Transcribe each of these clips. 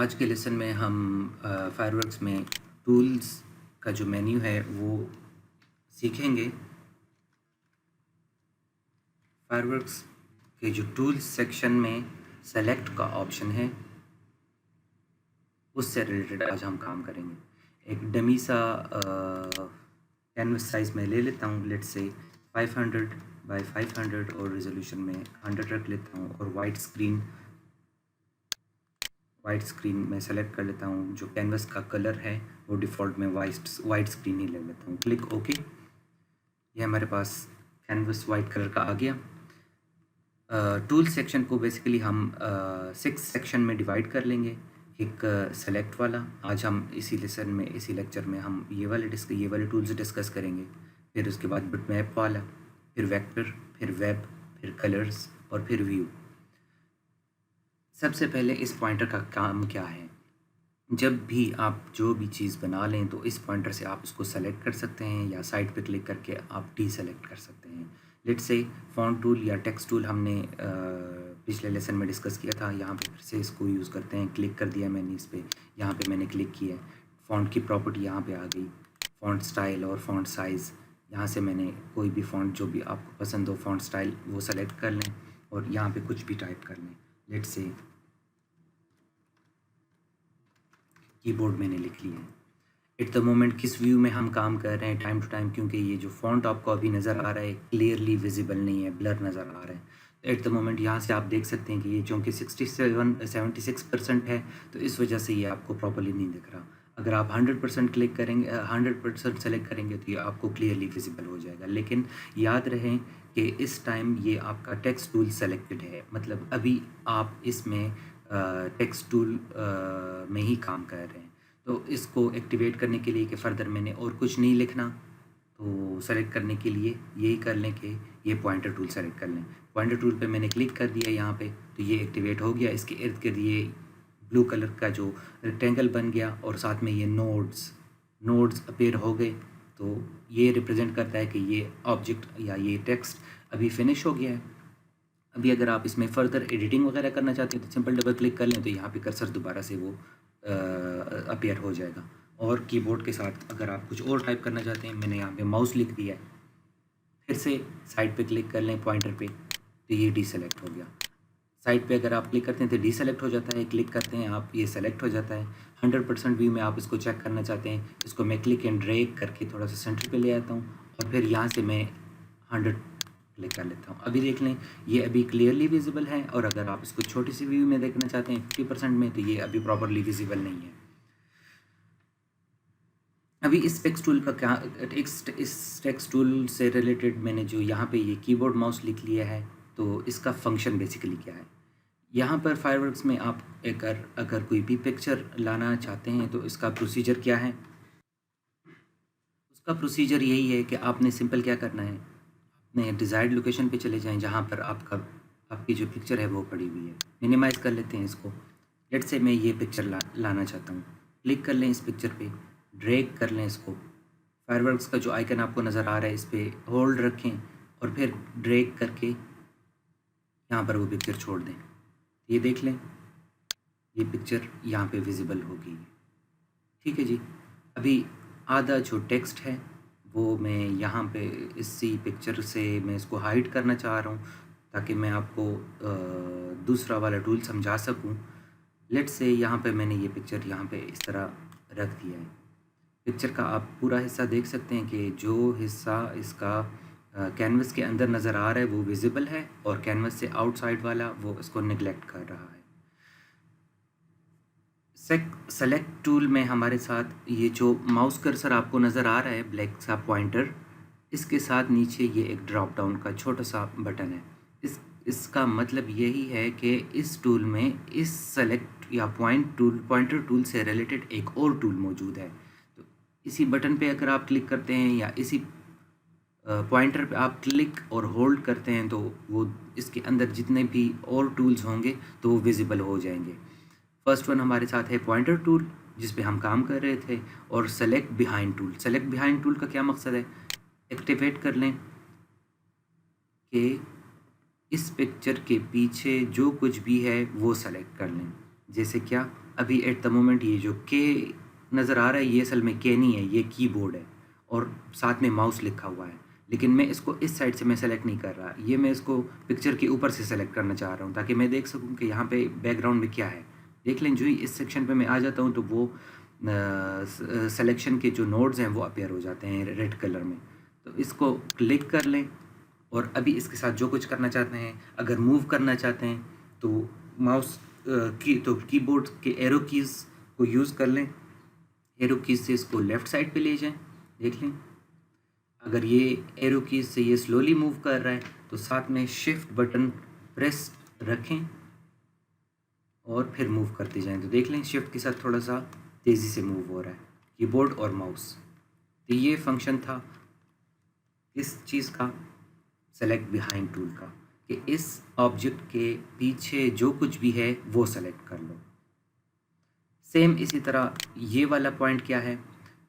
आज के लेसन में हम फायरवर्क्स में टूल्स का जो मेन्यू है वो सीखेंगे। फायरवर्क्स के जो टूल्स सेक्शन में सेलेक्ट का ऑप्शन है, उससे रिलेटेड आज हम काम करेंगे। एक डमी सा कैनवस साइज़ में ले लेता हूँ, लेट्स से 500 बाय 500 और रेजोल्यूशन में 100 रख लेता हूँ और वाइट स्क्रीन में सेलेक्ट कर लेता हूँ। जो कैनवस का कलर है वो डिफ़ॉल्ट में वाइट स्क्रीन ही ले लेता हूँ। Click okay. ये हमारे पास कैनवस वाइट कलर का आ गया। टूल सेक्शन को बेसिकली हम 6 सेक्शन में डिवाइड कर लेंगे। एक सेलेक्ट वाला, आज हम इसी लेसन में इसी लेक्चर में हम ये वाले टूल्स डिस्कस करेंगे। फिर उसके बाद बिटमैप वाला, फिर वेक्टर, फिर वेब, फिर कलर्स और फिर व्यू। सबसे पहले इस पॉइंटर का काम क्या है। जब भी आप जो भी चीज़ बना लें तो इस पॉइंटर से आप उसको सेलेक्ट कर सकते हैं या साइड पे क्लिक करके आप डीसेलेक्ट कर सकते हैं। लेट्स से फॉन्ट टूल या टेक्स्ट टूल हमने पिछले लेसन में डिस्कस किया था। यहाँ पे फिर से इसको यूज़ करते हैं। क्लिक कर दिया मैंने इस पर, यहाँ पे मैंने क्लिक किया, फ़ॉन्ट की प्रॉपर्टी यहाँ पे आ गई, फ़ॉन्ट स्टाइल और फ़ॉन्ट साइज़। यहाँ से मैंने कोई भी फ़ॉन्ट जो भी आपको पसंद हो फ़ॉन्ट स्टाइल वो सेलेक्ट कर लें और यहाँ पे कुछ भी टाइप कर लें। लेट्स से कीबोर्ड मैंने लिख लिया है। एट द मोमेंट किस व्यू में हम काम कर रहे हैं टाइम टू टाइम, क्योंकि ये जो फ़ॉन्ट आपको अभी नज़र आ रहा है क्लियरली विजिबल नहीं है, ब्लर नज़र आ रहा है। तो एट द मोमेंट यहाँ से आप देख सकते हैं कि ये चूँकि 76% है तो इस वजह से ये आपको प्रॉपर्ली नहीं दिख रहा। अगर आप 100% क्लिक करेंगे, 100% सेलेक्ट करेंगे तो ये आपको क्लियरली विजिबल हो जाएगा। लेकिन याद रहें कि इस टाइम ये आपका टेक्स्ट टूल सेलेक्टेड है, मतलब अभी आप इसमें टेक्स्ट टूल में ही काम कर रहे हैं। तो इसको एक्टिवेट करने के लिए कि फ़र्दर मैंने और कुछ नहीं लिखना, तो सेलेक्ट करने के लिए यही कर लें कि ये पॉइंटर टूल सेलेक्ट कर लें। पॉइंटर टूल पे मैंने क्लिक कर दिया यहाँ पे, तो ये एक्टिवेट हो गया। इसके इर्द गिर्द ये ब्लू कलर का जो रेक्टेंगल बन गया और साथ में ये नोड्स अपीयर हो गए। तो ये रिप्रेजेंट करता है कि ये ऑब्जेक्ट या ये टेक्स्ट अभी फिनिश हो गया है। अभी अगर आप इसमें फ़र्दर एडिटिंग वगैरह करना चाहते हैं तो सिंपल डबल क्लिक कर लें, तो यहाँ पे कर्सर दोबारा से वो अपीयर हो जाएगा। और कीबोर्ड के साथ अगर आप कुछ और टाइप करना चाहते हैं, मैंने यहाँ पे माउस लिख दिया है, फिर से साइड पे क्लिक कर लें पॉइंटर पे, तो ये डीसेलेक्ट हो गया। साइड पे अगर आप क्लिक करते हैं तो डीसेलेक्ट हो जाता है, क्लिक करते हैं आप ये सेलेक्ट हो जाता है। 100% व्यू में आप इसको चेक करना चाहते हैं, इसको मैं क्लिक एंड ड्रैग करके थोड़ा सा सेंटर पे ले आता हूँ और फिर यहाँ से मैं 100 क्लिक कर लेता हूँ। अभी देख लें ये अभी क्लियरली विजिबल है। और अगर आप इसको छोटी सी व्यू में देखना चाहते हैं 50% में, तो ये अभी प्रॉपरली विजिबल नहीं है। अभी इस टेक्स्ट टूल का क्या, इस टेक्स्ट टूल से रिलेटेड मैंने जो यहाँ पे ये कीबोर्ड माउस लिख लिया है, तो इसका फंक्शन बेसिकली क्या है। यहाँ पर फायरवर्क्स में आप अगर कोई भी पिक्चर लाना चाहते हैं तो इसका प्रोसीजर क्या है। उसका प्रोसीजर यही है कि आपने सिंपल क्या करना है, अपने डिज़ायर्ड लोकेशन पे चले जाएं जहाँ पर आपकी जो पिक्चर है वो पड़ी हुई है। मिनिमाइज़ कर लेते हैं इसको। लेट्स से मैं ये पिक्चर लाना चाहता हूँ। क्लिक कर लें इस पिक्चर पे, ड्रैग कर लें इसको। फायरवर्क्स का जो आइकन आपको नज़र आ रहा है इस पर होल्ड रखें और फिर ड्रैग करके यहाँ पर वो पिक्चर छोड़ दें। ये देख लें ये पिक्चर यहाँ पे विजिबल होगी। ठीक है जी। अभी आधा जो टेक्स्ट है वो मैं यहाँ पे इसी पिक्चर से मैं इसको हाइड करना चाह रहा हूँ ताकि मैं आपको दूसरा वाला टूल समझा सकूँ। लेट्स से यहाँ पे मैंने ये पिक्चर यहाँ पे इस तरह रख दिया है। पिक्चर का आप पूरा हिस्सा देख सकते हैं कि जो हिस्सा इसका कैनवस के अंदर नज़र आ रहा है वो विजिबल है और कैनवस से आउटसाइड वाला वो इसको निगलेक्ट कर रहा है। सेलेक्ट टूल में हमारे साथ ये जो माउस कर्सर आपको नज़र आ रहा है ब्लैक सा पॉइंटर, इसके साथ नीचे ये एक ड्रॉप डाउन का छोटा सा बटन है। इसका मतलब यही है कि इस टूल में इस सेलेक्ट या पॉइंटर टूल से रिलेटेड एक और टूल मौजूद है। तो इसी बटन पे अगर आप क्लिक करते हैं या इसी पॉइंटर पे आप क्लिक और होल्ड करते हैं तो वो इसके अंदर जितने भी और टूल्स होंगे तो वो विजिबल हो जाएंगे। फर्स्ट वन हमारे साथ है पॉइंटर टूल जिस पे हम काम कर रहे थे, और select behind tool. Select behind tool का क्या मकसद है, एक्टिवेट कर लें कि इस पिक्चर के पीछे जो कुछ भी है वो सेलेक्ट कर लें। जैसे क्या, अभी एट द मोमेंट ये जो के नज़र आ रहा है ये असल में के नहीं है, ये कीबोर्ड है और साथ में माउस लिखा हुआ है, लेकिन मैं इसको इस साइड से मैं सेलेक्ट नहीं कर रहा, ये मैं इसको पिक्चर के ऊपर से सेलेक्ट करना चाह रहा हूँ ताकि मैं देख सकूँ कि यहाँ पे बैकग्राउंड में क्या है। देख लें, जो ही इस सेक्शन पे मैं आ जाता हूँ तो वो सिलेक्शन के जो नोड्स हैं वो अपीयर हो जाते हैं रेड कलर में। तो इसको क्लिक कर लें और अभी इसके साथ जो कुछ करना चाहते हैं, अगर मूव करना चाहते हैं तो माउस कीबोर्ड के एरो कीज़ को यूज़ कर लें, एरो कीज़ से इसको लेफ़्ट साइड पे ले जाएं। देख लें, अगर ये एरो कीज़ से ये स्लोली मूव कर रहा है तो साथ में शिफ्ट बटन प्रेस रखें और फिर मूव करते जाएं। तो देख लें, शिफ्ट के साथ थोड़ा सा तेज़ी से मूव हो रहा है कीबोर्ड और माउस। तो ये फंक्शन था इस चीज़ का, सेलेक्ट बिहाइंड टूल का, कि इस ऑब्जेक्ट के पीछे जो कुछ भी है वो सेलेक्ट कर लो। सेम इसी तरह ये वाला पॉइंट क्या है,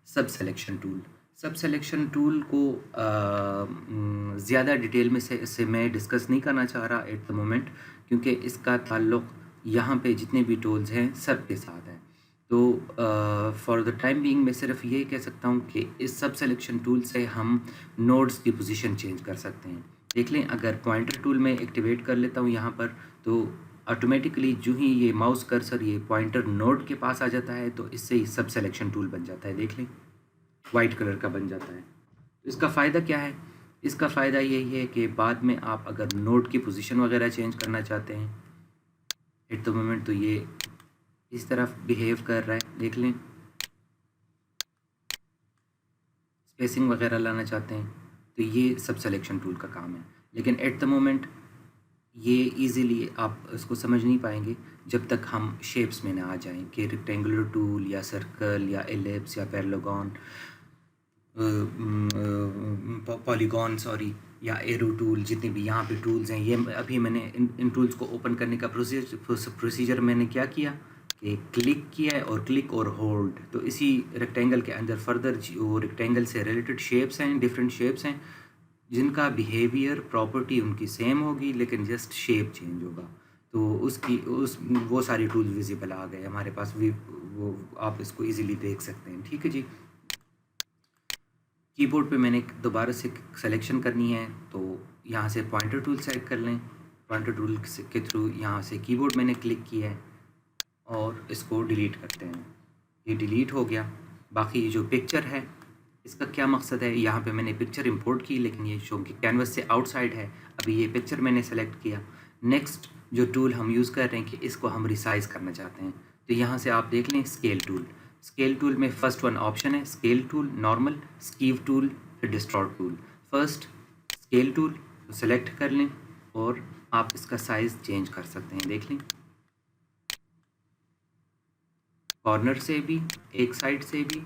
सब सेलेक्शन टूल। सब सेलेक्शन टूल को ज़्यादा डिटेल में से मैं डिस्कस नहीं करना चाह रहा एट द मोमेंट, क्योंकि इसका ताल्लुक़ यहाँ पे जितने भी टूल्स हैं सब के साथ है। तो फॉर द टाइम बीइंग मैं सिर्फ ये कह सकता हूँ कि इस सब सेलेक्शन टूल से हम नोड्स की पोजीशन चेंज कर सकते हैं। देख लें, अगर पॉइंटर टूल में एक्टिवेट कर लेता हूँ यहाँ पर तो ऑटोमेटिकली जो ही ये माउस कर्सर ये पॉइंटर नोड के पास आ जाता है तो इससे ही सब सेलेक्शन टूल बन जाता है। देख लें, वाइट कलर का बन जाता है। इसका फ़ायदा क्या है? इसका फ़ायदा यही है कि बाद में आप अगर नोड की पोजीशन वगैरह चेंज करना चाहते हैं एट द मोमेंट तो ये इस तरफ बिहेव कर रहा है। देख लें, स्पेसिंग वगैरह लाना चाहते हैं तो ये सब सेलेक्शन टूल का काम है, लेकिन एट द मोमेंट ये इजीली आप इसको समझ नहीं पाएंगे जब तक हम शेप्स में ना आ जाएं कि रेक्टेंगुलर टूल या सर्कल या एलिप्स या पैरेललोगन पॉलीगॉन या एरो टूल, जितने भी यहाँ पे टूल्स हैं। ये अभी मैंने इन टूल्स को ओपन करने का प्रोसीजर मैंने क्या किया कि क्लिक किया है और क्लिक और होल्ड, तो इसी रेक्टेंगल के अंदर फर्दर जो रेक्टेंगल से रिलेटेड शेप्स हैं, डिफरेंट शेप्स हैं जिनका बिहेवियर प्रॉपर्टी उनकी सेम होगी लेकिन जस्ट शेप चेंज होगा, तो वो सारी टूल्स विजिबल आ गए हमारे पास भी, वो आप इसको इजीली देख सकते हैं। ठीक है जी, कीबोर्ड पे मैंने दोबारा से सिलेक्शन करनी है तो यहाँ से पॉइंटर टूल सेलेक्ट कर लें। पॉइंटर टूल के थ्रू यहाँ से कीबोर्ड मैंने क्लिक किया है और इसको डिलीट करते हैं। ये डिलीट हो गया। बाकी जो पिक्चर है इसका क्या मकसद है, यहाँ पे मैंने पिक्चर इंपोर्ट की लेकिन ये जो कि कैनवस से आउटसाइड है, अभी ये पिक्चर मैंने सेलेक्ट किया। नेक्स्ट जो टूल हम यूज़ कर रहे हैं कि इसको हम रिसाइज़ करना चाहते हैं तो यहाँ से आप देख लें स्केल टूल। स्केल टूल में फर्स्ट वन ऑप्शन है स्केल टूल, नॉर्मल, स्कीव टूल, फिर distort tool. First scale tool तो सेलेक्ट कर लें और आप इसका साइज़ चेंज कर सकते हैं। देख लें, कॉर्नर से भी, एक साइड से भी,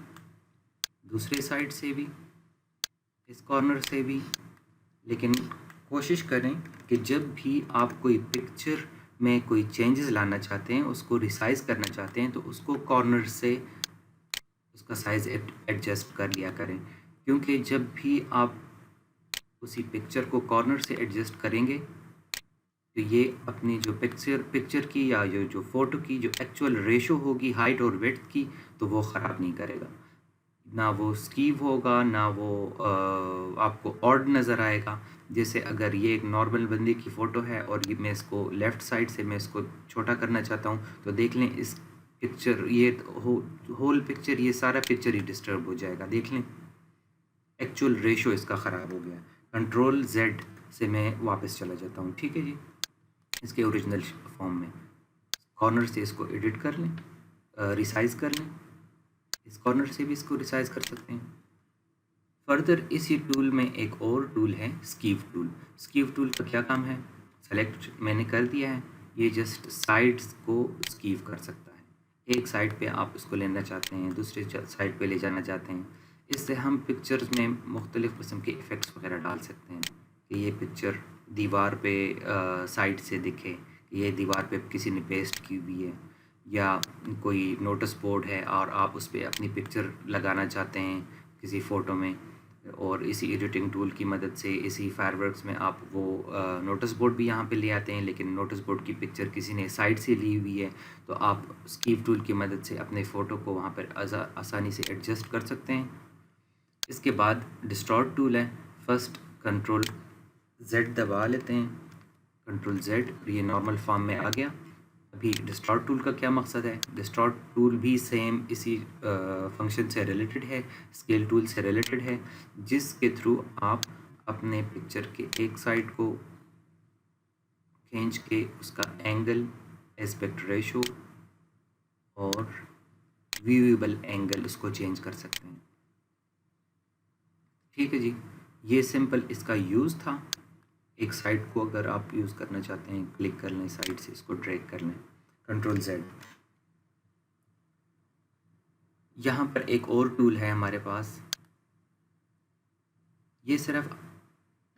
दूसरे साइड से भी, इस कॉर्नर से भी, लेकिन कोशिश करें कि जब भी आप कोई पिक्चर में कोई चेंजेस लाना चाहते हैं, उसको रिसाइज़ करना चाहते हैं तो उसको कॉर्नर से उसका साइज़ एडजस्ट कर लिया करें, क्योंकि जब भी आप उसी पिक्चर को कॉर्नर से एडजस्ट करेंगे तो ये अपनी जो पिक्चर की या जो फ़ोटो की जो एक्चुअल रेशो होगी हाइट और विड्थ की तो वो ख़राब नहीं करेगा, ना वो स्कीव होगा ना वो आपको ऑड नज़र आएगा। जैसे अगर ये एक नॉर्मल बंदे की फ़ोटो है और ये मैं इसको लेफ़्ट साइड से मैं इसको छोटा करना चाहता हूँ तो देख लें इस पिक्चर ये होल पिक्चर, ये सारा पिक्चर ही डिस्टर्ब हो जाएगा। देख लें एक्चुअल रेशो इसका ख़राब हो गया। कंट्रोल Z से मैं वापस चला जाता हूँ। ठीक है जी, इसके ओरिजिनल फॉर्म में कॉर्नर से इसको एडिट कर लें, रिसाइज़ कर लें, इस कॉर्नर से भी इसको रिसाइज़ कर सकते हैं। फर्दर इसी टूल में एक और टूल है स्कीव टूल। स्कीव टूल का क्या काम है, सेलेक्ट मैंने कर दिया है, ये जस्ट साइड्स को स्कीव कर सकता है। एक साइड पे आप इसको लेना चाहते हैं, दूसरे साइड पे ले जाना चाहते हैं। इससे हम पिक्चर्स में मुख्तलिफ़ किस्म के इफ़ेक्ट्स वगैरह डाल सकते हैं कि ये पिक्चर दीवार पे साइड से दिखे, ये दीवार पे किसी ने पेस्ट की हुई है, या कोई नोटिस बोर्ड है और आप उस पर अपनी पिक्चर लगाना चाहते हैं किसी फ़ोटो में, और इसी एडिटिंग टूल की मदद से इसी फायरवर्क्स में आप वो नोटिस बोर्ड भी यहाँ पे ले आते हैं, लेकिन नोटिस बोर्ड की पिक्चर किसी ने साइड से ली हुई है, तो आप स्कीव टूल की मदद से अपने फ़ोटो को वहाँ पर आसानी से एडजस्ट कर सकते हैं। इसके बाद डिस्टॉर्ट टूल है। फर्स्ट कंट्रोल Z दबा लेते हैं, कंट्रोल Z, ये नॉर्मल फॉर्म में आ गया। अभी डिस्टॉर्ट टूल का क्या मकसद है? डिस्टॉर्ट टूल भी सेम इसी फंक्शन से रिलेटेड है, स्केल टूल से रिलेटेड है, जिसके थ्रू आप अपने पिक्चर के एक साइड को खींच के उसका एंगल, एस्पेक्ट रेशो और व्यूएबल एंगल उसको चेंज कर सकते हैं। ठीक है जी, ये सिंपल इसका यूज़ था। एक साइड को अगर आप यूज़ करना चाहते हैं, क्लिक कर लें साइड से, इसको ड्रैग कर लें, कंट्रोल Z। यहाँ पर एक और टूल है हमारे पास, ये सिर्फ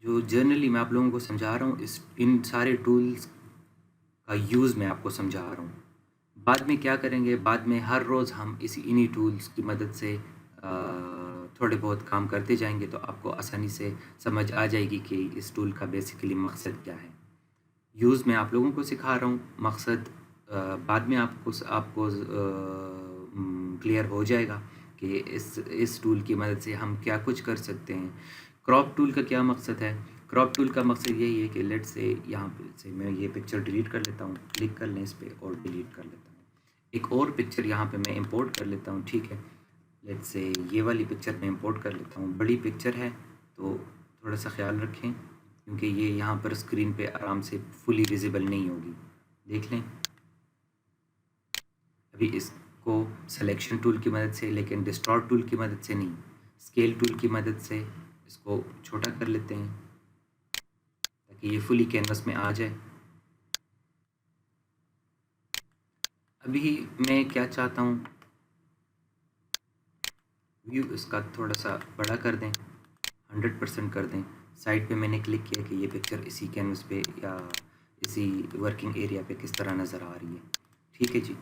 जो जर्नली मैं आप लोगों को समझा रहा हूँ, इन सारे टूल्स का यूज़ मैं आपको समझा रहा हूँ। बाद में क्या करेंगे, बाद में हर रोज़ हम इन्हीं टूल्स की मदद से थोड़े बहुत काम करते जाएंगे, तो आपको आसानी से समझ आ जाएगी कि इस टूल का बेसिकली मकसद क्या है। यूज़ मैं आप लोगों को सिखा रहा हूँ, मकसद बाद में आपको क्लियर हो जाएगा कि इस टूल की मदद से हम क्या कुछ कर सकते हैं। क्रॉप टूल का क्या मकसद है? क्रॉप टूल का मकसद यही है कि लेट से यहाँ पे से मैं ये पिक्चर डिलीट कर लेता हूँ, क्लिक कर लें इस पर और डिलीट कर लेता हूँ। एक और पिक्चर यहाँ पे मैं इंपोर्ट कर लेता हूँ, ठीक है। लेट से ये वाली पिक्चर मैं इंपोर्ट कर लेता हूँ। बड़ी पिक्चर है तो थोड़ा सा ख्याल रखें, क्योंकि ये यहाँ पर स्क्रीन पे आराम से फुली विजिबल नहीं होगी। देख लें, अभी इसको सिलेक्शन टूल की मदद से, लेकिन डिस्टॉर्ट टूल की मदद से नहीं, स्केल टूल की मदद से इसको छोटा कर लेते हैं ताकि ये फुली कैनवस में आ जाए। अभी मैं क्या चाहता हूँ, व्यू इसका थोड़ा सा बड़ा कर दें, 100% कर दें। साइड पे मैंने क्लिक किया कि ये पिक्चर इसी कैनवस पे या इसी वर्किंग एरिया पे किस तरह नज़र आ रही है। ठीक है जी,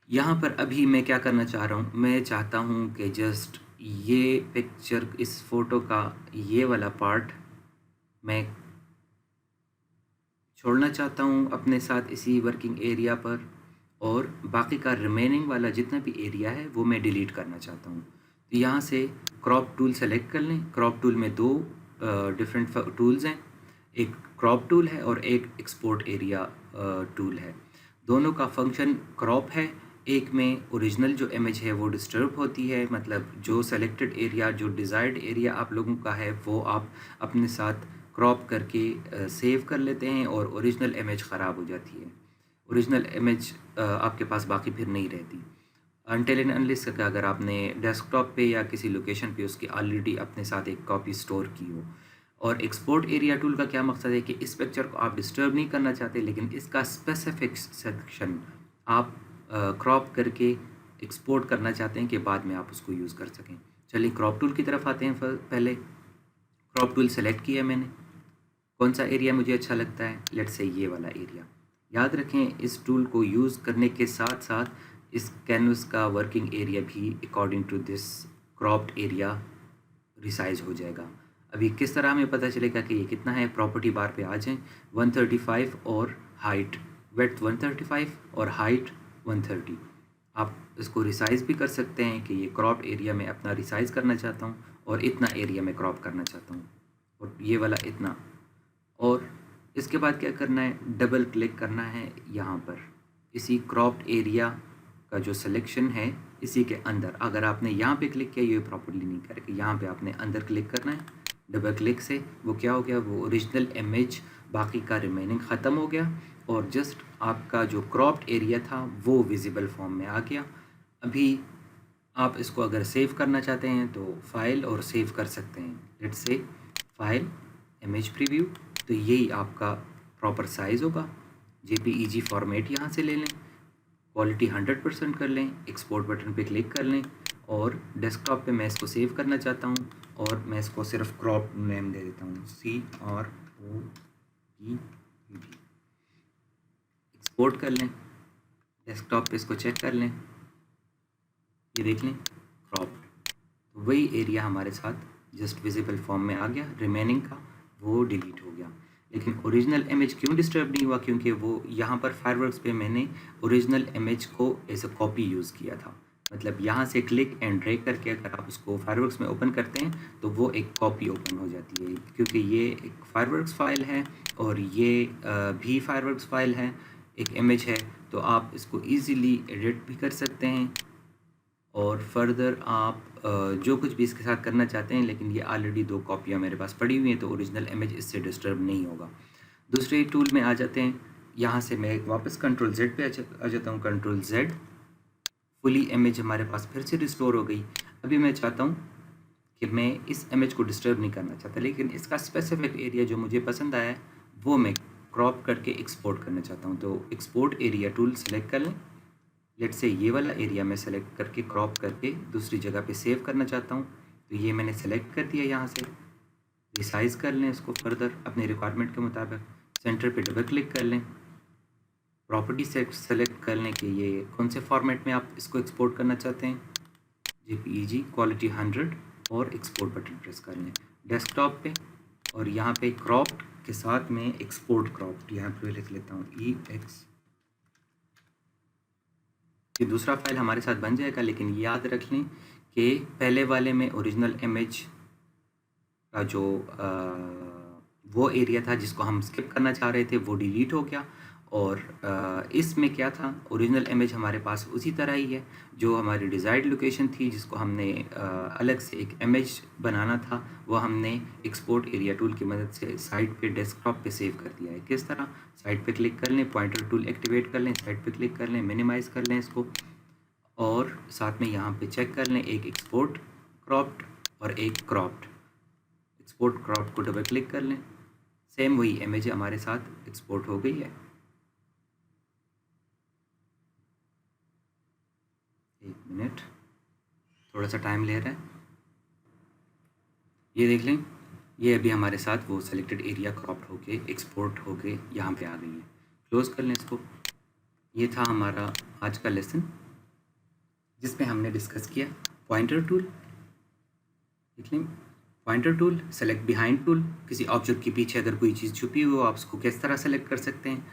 यहाँ पर अभी मैं क्या करना चाह रहा हूँ, मैं चाहता हूँ कि जस्ट ये पिक्चर, इस फ़ोटो का ये वाला पार्ट मैं छोड़ना चाहता हूँ अपने साथ इसी वर्किंग एरिया पर, और बाकी का रिमेनिंग वाला जितना भी एरिया है वो मैं डिलीट करना चाहता हूँ। तो यहाँ से क्रॉप टूल सेलेक्ट कर लें। क्रॉप टूल में दो डिफरेंट टूल्स हैं, एक क्रॉप टूल है और एक एक्सपोर्ट एरिया टूल है। दोनों का फंक्शन क्रॉप है। एक में ओरिजिनल जो इमेज है वो डिस्टर्ब होती है, मतलब जो सेलेक्टेड एरिया, जो डिज़ायर्ड एरिया आप लोगों का है वो आप अपने साथ क्रॉप करके सेव कर लेते हैं और ओरिजिनल इमेज ख़राब हो जाती है। ओरिजिनल इमेज आपके पास बाकी फिर नहीं रहती अनटिल एंड अनलेस का अगर आपने डेस्कटॉप पे या किसी लोकेशन पे उसकी ऑलरेडी अपने साथ एक कॉपी स्टोर की हो। और एक्सपोर्ट एरिया टूल का क्या मकसद है कि इस पिक्चर को आप डिस्टर्ब नहीं करना चाहते, लेकिन इसका स्पेसिफिक सेक्शन आप क्रॉप करके एक्सपोर्ट करना चाहते हैं कि बाद में आप उसको यूज़ कर सकें। चलिए क्रॉप टूल की तरफ आते हैं। पहले क्रॉप टूल सेलेक्ट किया मैंने, कौन सा एरिया मुझे अच्छा लगता है, लेट्स से ये वाला एरिया। याद रखें इस टूल को यूज़ करने के साथ साथ इस कैनवस का वर्किंग एरिया भी according to this cropped area resize हो जाएगा। अभी किस तरह हमें पता चलेगा कि ये कितना है? प्रॉपर्टी बार पे आ जाएं, 135 और हाइट, विड्थ 135 और हाइट 130। आप इसको रिसाइज़ भी कर सकते हैं कि ये क्रॉप एरिया में अपना रिसाइज़ करना चाहता हूँ और इतना एरिया में क्रॉप करना चाहता हूँ और ये वाला इतना। और इसके बाद क्या करना है, डबल क्लिक करना है यहाँ पर इसी क्रॉप्ड एरिया का जो सिलेक्शन है इसी के अंदर। अगर आपने यहाँ पे क्लिक किया ये प्रॉपर्ली नहीं करेगा, यहाँ पे आपने अंदर क्लिक करना है। डबल क्लिक से वो क्या हो गया, वो ओरिजिनल इमेज बाकी का रिमेनिंग ख़त्म हो गया और जस्ट आपका जो क्रॉप्ड एरिया था वो विजिबल फॉर्म में आ गया। अभी आप इसको अगर सेव करना चाहते हैं तो फाइल और सेव कर सकते हैं। Let's say file, image preview, तो यही आपका प्रॉपर साइज़ होगा। JPEG फॉर्मेट यहाँ से ले लें, क्वालिटी 100% कर लें, एक्सपोर्ट बटन पे क्लिक कर लें और डेस्कटॉप पे मैं इसको सेव करना चाहता हूँ और मैं इसको सिर्फ क्रॉप नेम दे देता हूँ, CROPD। एक्सपोर्ट कर लें, डेस्कटॉप पे इसको चेक कर लें, ये देख लें क्रॉप, तो वही एरिया हमारे साथ जस्ट विजिबल फॉर्म में आ गया, रिमेनिंग का वो डिलीट हो गया। लेकिन ओरिजिनल इमेज क्यों डिस्टर्ब नहीं हुआ? क्योंकि वो यहाँ पर फायरवर्क्स पे मैंने ओरिजिनल इमेज को एज अ कॉपी यूज़ किया था। मतलब यहाँ से क्लिक एंड ड्रैग करके अगर आप उसको फायरवर्क्स में ओपन करते हैं तो वो एक कॉपी ओपन हो जाती है, क्योंकि ये एक फायरवर्क्स फाइल है और ये भी फायरवर्क्स फाइल है, एक इमेज है, तो आप इसको इजीली एडिट भी कर सकते हैं और फर्दर आप जो कुछ भी इसके साथ करना चाहते हैं। लेकिन ये ऑलरेडी 2 कॉपियाँ मेरे पास पड़ी हुई हैं, तो ओरिजिनल इमेज इससे डिस्टर्ब नहीं होगा। दूसरे टूल में आ जाते हैं, यहाँ से मैं वापस कंट्रोल Z पे आ जाता हूँ, कंट्रोल Z, फुली इमेज हमारे पास फिर से रिस्टोर हो गई। अभी मैं चाहता हूँ कि मैं इस इमेज को डिस्टर्ब नहीं करना चाहता, लेकिन इसका स्पेसिफिक एरिया जो मुझे पसंद आया है वो मैं क्रॉप करके एक्सपोर्ट करना चाहता हूँ। तो एक्सपोर्ट एरिया टूल सेलेक्ट कर लें। लेट से ये वाला एरिया मैं सेलेक्ट करके क्रॉप करके दूसरी जगह पे सेव करना चाहता हूँ, तो ये मैंने सेलेक्ट कर दिया। यहाँ से रिसाइज कर लें इसको फर्दर अपने रिक्वायरमेंट के मुताबिक, सेंटर पे डबल क्लिक कर लें, प्रॉपर्टी से सेलेक्ट कर लें कि ये कौन से फॉर्मेट में आप इसको एक्सपोर्ट करना चाहते हैं, JPEG क्वालिटी 100, और एक्सपोर्ट बटन प्रेस कर लें डेस्कटॉप पे। और यहाँ पे क्रॉप्ड के साथ में एक्सपोर्ट क्रॉप्ड यहाँ पे लिख लेता हूँ EX। ये दूसरा फाइल हमारे साथ बन जाएगा, लेकिन याद रख लें कि पहले वाले में ओरिजिनल इमेज का जो वो एरिया था जिसको हम स्किप करना चाह रहे थे वो डिलीट हो गया, और इसमें क्या था, ओरिजिनल इमेज हमारे पास उसी तरह ही है। जो हमारी डिज़ायर्ड लोकेशन थी जिसको हमने अलग से एक इमेज बनाना था, वो हमने एक्सपोर्ट एरिया टूल की मदद से साइड पे डेस्कटॉप पे सेव कर दिया है। किस तरह? साइड पे क्लिक कर लें, पॉइंटर टूल एक्टिवेट कर लें, साइड पे क्लिक कर लें, मिनिमाइज़ कर लें इसको, और साथ में यहाँ पे चेक कर लें एक एक्सपोर्ट क्रॉप्ड और एक क्रॉप्ड। एक्सपोर्ट क्रॉप्ड को डबल क्लिक कर लें, सेम वही इमेज हमारे साथ एक्सपोर्ट हो गई है। एक मिनट, थोड़ा सा टाइम ले रहा है। ये देख लें, ये अभी हमारे साथ वो सेलेक्टेड एरिया क्रॉप्ड होके एक्सपोर्ट होके यहाँ पे आ गई है। क्लोज कर लें इसको। ये था हमारा आज का लेसन जिसमें हमने डिस्कस किया पॉइंटर टूल। देख लें, pointer tool, select behind tool, किसी ऑब्जेक्ट के पीछे अगर कोई चीज़ छुपी हो आप उसको किस तरह सेलेक्ट कर सकते हैं।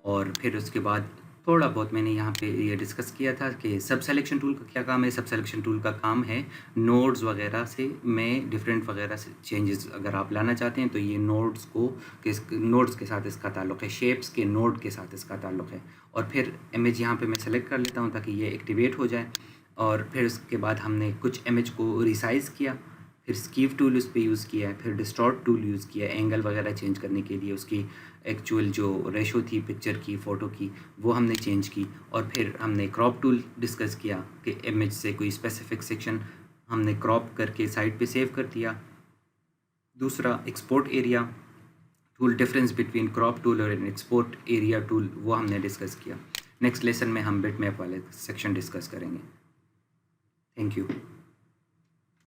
और फिर उसके बाद थोड़ा बहुत मैंने यहाँ पे ये डिस्कस किया था कि सब सेलेक्शन टूल का क्या काम है। सब सेलेक्शन टूल का काम है नोड्स वगैरह से में डिफरेंट वगैरह से चेंजेस अगर आप लाना चाहते हैं तो ये नोड्स के साथ इसका ताल्लुक़ है, शेप्स के नोड के साथ इसका ताल्लुक़ है। और फिर इमेज यहाँ पे मैं सेलेक्ट कर लेता हूँ ताकि ये एक्टिवेट हो जाए। और फिर उसके बाद हमने कुछ इमेज को रिसाइज़ किया, फिर स्कीव टूल उस पर यूज़ किया है, फिर डिस्टॉर्ट टूल यूज़ किया है एंगल वगैरह चेंज करने के लिए। उसकी एक्चुअल जो रेशो थी पिक्चर की, फ़ोटो की, वो हमने चेंज की। और फिर हमने क्रॉप टूल डिस्कस किया कि इमेज से कोई स्पेसिफिक सेक्शन हमने क्रॉप करके साइड पे सेव कर दिया। दूसरा export area tool, difference between crop tool और एक्सपोर्ट एरिया टूल, वो हमने डिस्कस किया। नेक्स्ट लेसन में हम बिटमैप वाले सेक्शन डिस्कस करेंगे। Thank you.